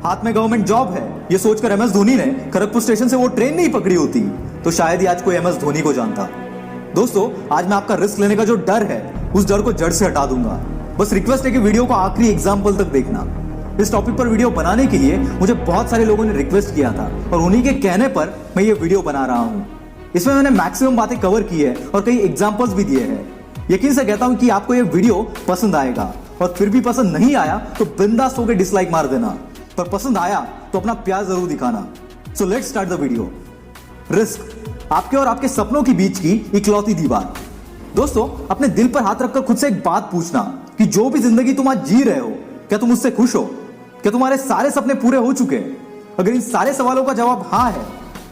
हाथ में government job है, ये सोचकर एमएस धोनी ने खड़गपुर स्टेशन से वो ट्रेन नहीं पकड़ी होती तो शायद ही आज कोई एमएस धोनी को जानता। दोस्तों, आज मैं आपका रिस्क लेने का जो डर है उस डर को जड़ से हटा दूंगा। बस रिक्वेस्ट है कि वीडियो को आखिरी एग्जाम्पल तक देखना। इस टॉपिक पर वीडियो बनाने के लिए मुझे बहुत सारे लोगों ने रिक्वेस्ट किया था और उन्हीं के कहने पर मैं ये वीडियो बना रहा हूँ। इसमें मैंने मैक्सिमम बातें कवर की है और कई एग्जाम्पल्स भी दिए हैं। यकीन से कहता हूं कि आपको ये वीडियो पसंद आएगा और फिर भी पसंद नहीं आया तो बिंदास होकर डिसलाइक मार देना, पर पसंद आया तो अपना प्यार जरूर दिखाना। So let's start the video. Risk, आपके और आपके सपनों के बीच की इकलौती दीवार। दोस्तों, अपने दिल पर हाथ रखकर खुद से एक बात पूछना कि जो भी जिंदगी तुम आज जी रहे हो, क्या तुम उससे खुश हो? क्या तुम्हारे सारे सपने पूरे हो चुके? अगर इन सारे सवालों का जवाब हाँ है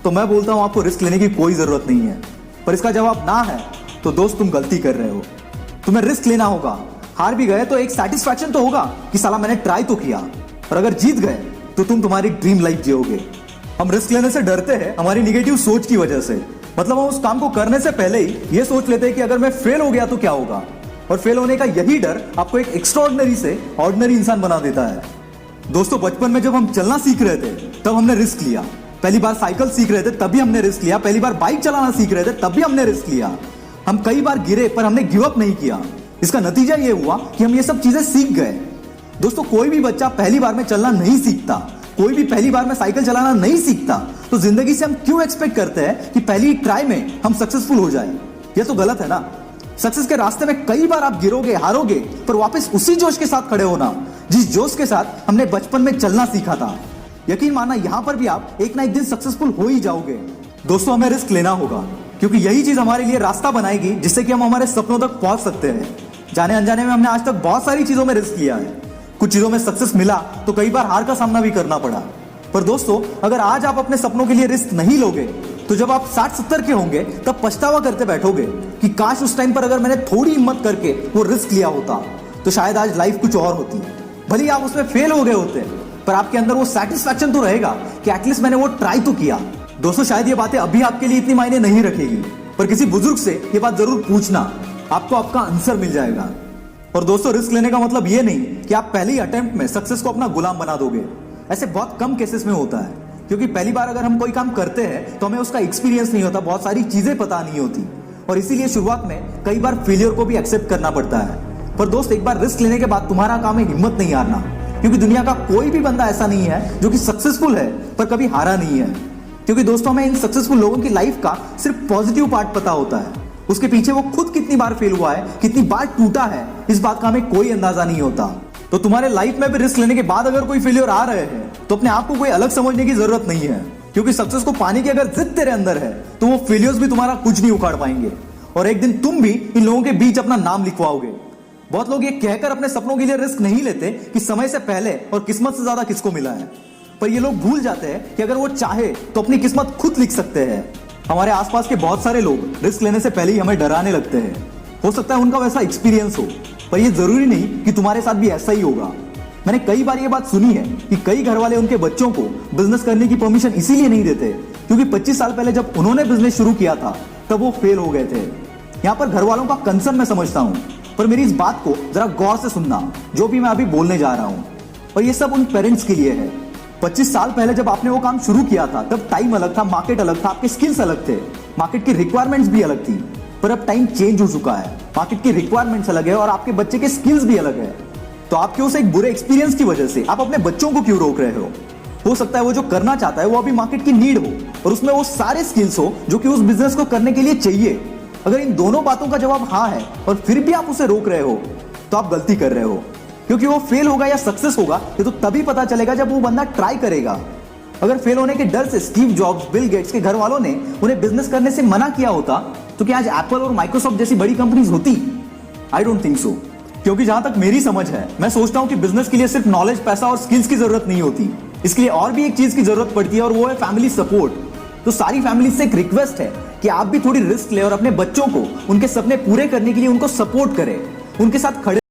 तो मैं बोलता हूं आपको रिस्क लेने की कोई जरूरत नहीं है। पर इसका जवाब ना है तो दोस्त तुम गलती कर रहे हो। तुम्हें रिस्क लेना होगा। हार भी गए तो एक सेटिस्फैक्शन तो होगा कि साला मैंने ट्राई तो किया, और अगर जीत गए तो तुम तुम्हारी ड्रीम लाइफ जियोगे। हम रिस्क लेने से डरते हैं हमारी निगेटिव सोच की वजह से। मतलब हम उस काम को करने से पहले ही ये सोच लेते हैं कि अगर मैं फेल हो गया तो क्या होगा, और फेल होने का यही डर आपको एक एक्स्ट्राऑर्डिनरी से ऑर्डिनरी इंसान बना देता है। दोस्तों, बचपन में जब हम चलना सीख रहे थे तब हमने रिस्क लिया। पहली बार साइकिल सीख रहे थे तभी हमने रिस्क लिया। पहली बार बाइक चलाना सीख रहे थे तभी हमने रिस्क लिया। हम कई बार गिरे पर हमने गिव अप नहीं किया। इसका नतीजा ये हुआ कि हम ये सब चीजें सीख गए। दोस्तों, कोई भी बच्चा पहली बार में चलना नहीं सीखता, कोई भी पहली बार में साइकिल चलाना नहीं सीखता, तो जिंदगी से हम क्यों एक्सपेक्ट करते हैं कि पहली ट्राई में हम सक्सेसफुल हो जाए? ये तो गलत है ना। सक्सेस के रास्ते में कई बार आप गिरोगे, हारोगे, पर वापस उसी जोश के साथ खड़े होना जिस जोश के साथ हमने बचपन में चलना सीखा था। यकीन मानना, यहां पर भी आप एक ना एक दिन सक्सेसफुल हो ही जाओगे। दोस्तों, हमें रिस्क लेना होगा क्योंकि यही चीज हमारे लिए रास्ता बनाएगी जिससे कि हम हमारे सपनों तक पहुंच सकते हैं। जाने अनजाने में हमने आज तक बहुत सारी चीजों में रिस्क लिया है। कुछ चीजों में सक्सेस मिला तो कई बार हार का सामना भी करना पड़ा। पर दोस्तों, अगर आज आप अपने सपनों के लिए रिस्क नहीं लोगे तो जब आप 60-70 के होंगे तब पछतावा करते बैठोगे कि काश उस टाइम पर अगर मैंने थोड़ी हिम्मत करके वो रिस्क लिया होता तो शायद आज लाइफ कुछ और होती। भले ही आप उसमें फेल हो गए होते पर आपके अंदर वो सेटिस्फैक्शन तो रहेगा कि एटलीस्ट मैंने वो ट्राई तो किया। दोस्तों, शायद ये बातें अभी आपके लिए इतनी मायने नहीं रखेगी, पर किसी बुजुर्ग से ये बात जरूर पूछना, आपको आपका आंसर मिल जाएगा। और दोस्तों, रिस्क लेने का मतलब ये नहीं कि आप पहले ही अटेम्प्ट में सक्सेस को अपना गुलाम बना दोगे। ऐसे बहुत कम केसेस में होता है, क्योंकि पहली बार अगर हम कोई काम करते हैं तो हमें उसका एक्सपीरियंस नहीं होता, बहुत सारी चीजें पता नहीं होती, और इसीलिए शुरुआत में कई बार फेलियर को भी एक्सेप्ट करना पड़ता है। पर दोस्त, एक बार रिस्क लेने के बाद तुम्हारा काम है हिम्मत नहीं हारना, क्योंकि दुनिया का कोई भी बंदा ऐसा नहीं है जो कि सक्सेसफुल है पर कभी हारा नहीं है। क्योंकि दोस्तों, हमें इन सक्सेसफुल लोगों की लाइफ का सिर्फ पॉजिटिव पार्ट पता होता है, उसके पीछे वो खुद कितनी बार फेल हुआ है, कितनी बार टूटा है, इस बात का हमें कोई अंदाजा नहीं होता। तो तुम्हारे लाइफ में भी रिस्क लेने के बाद अगर कोई फेलियर आ रहे हैं तो अपने आप को कोई अलग समझने की जरूरत नहीं है, क्योंकि सक्सेस को पाने की अगर जिद तेरे अंदर है तो वो फेलियर्स भी तुम्हारा कुछ नहीं उखाड़ पाएंगे, और एक दिन तुम भी इन लोगों के बीच अपना नाम लिखवाओगे। बहुत लोग ये कहकर अपने सपनों के लिए रिस्क नहीं लेते कि समय से पहले और किस्मत से ज्यादा किसको मिला है, पर ये लोग भूल जाते हैं कि अगर वो चाहे तो अपनी किस्मत खुद लिख सकते हैं। हमारे आसपास के बहुत सारे लोग रिस्क लेने से पहले ही हमें डराने लगते हैं। हो सकता है उनका वैसा एक्सपीरियंस हो, पर ये जरूरी नहीं कि तुम्हारे साथ भी ऐसा ही होगा। मैंने कई बार ये बात सुनी है कि कई घर वाले उनके बच्चों को बिजनेस करने की परमिशन इसीलिए नहीं देते क्योंकि 25 साल पहले जब उन्होंने बिजनेस शुरू किया था तब वो फेल हो गए थे। यहाँ पर घर वालों का कंसर्न मैं समझता हूँ, पर मेरी इस बात को जरा गौर से सुनना जो भी मैं अभी बोलने जा रहा हूँ। और ये सब उन पेरेंट्स के लिए है। 25 साल पहले जब आपने वो काम शुरू किया था तब टाइम अलग था, मार्केट अलग था, आपके स्किल्स अलग थे, मार्केट की रिक्वायरमेंट्स भी अलग थी। पर अब टाइम चेंज हो चुका है, मार्केट की रिक्वायरमेंट्स अलग है और आपके बच्चे के स्किल्स भी अलग है। तो आपके उस एक बुरे एक्सपीरियंस की वजह से आप अपने बच्चों को क्यों रोक रहे हो सकता है वो जो करना चाहता है वो अभी मार्केट की नीड हो और उसमें वो सारे स्किल्स हो जो कि उस बिजनेस को करने के लिए चाहिए। अगर इन दोनों बातों का जवाब हाँ है और फिर भी आप उसे रोक रहे हो तो आप गलती कर रहे हो, क्योंकि वो फेल होगा या सक्सेस होगा ये तो तभी पता चलेगा जब वो बंदा ट्राई करेगा। अगर फेल होने के डर से स्टीव जॉब्स, बिल गेट्स के घर वालों ने उन्हें बिजनेस करने से मना किया होता तो क्या आज एप्पल और माइक्रोसॉफ्ट जैसी बड़ी कंपनीज होती? I don't think so. क्योंकि जहां तक मेरी समझ है, मैं सोचता हूं कि बिजनेस के लिए सिर्फ नॉलेज, पैसा और स्किल्स की जरूरत नहीं होती, इसके लिए और भी एक चीज की जरूरत पड़ती है और वो है फैमिली सपोर्ट। तो सारी फैमिली से एक रिक्वेस्ट है कि आप भी थोड़ी रिस्क ले और अपने बच्चों को उनके सपने पूरे करने के लिए उनको सपोर्ट करें, उनके साथ खड़े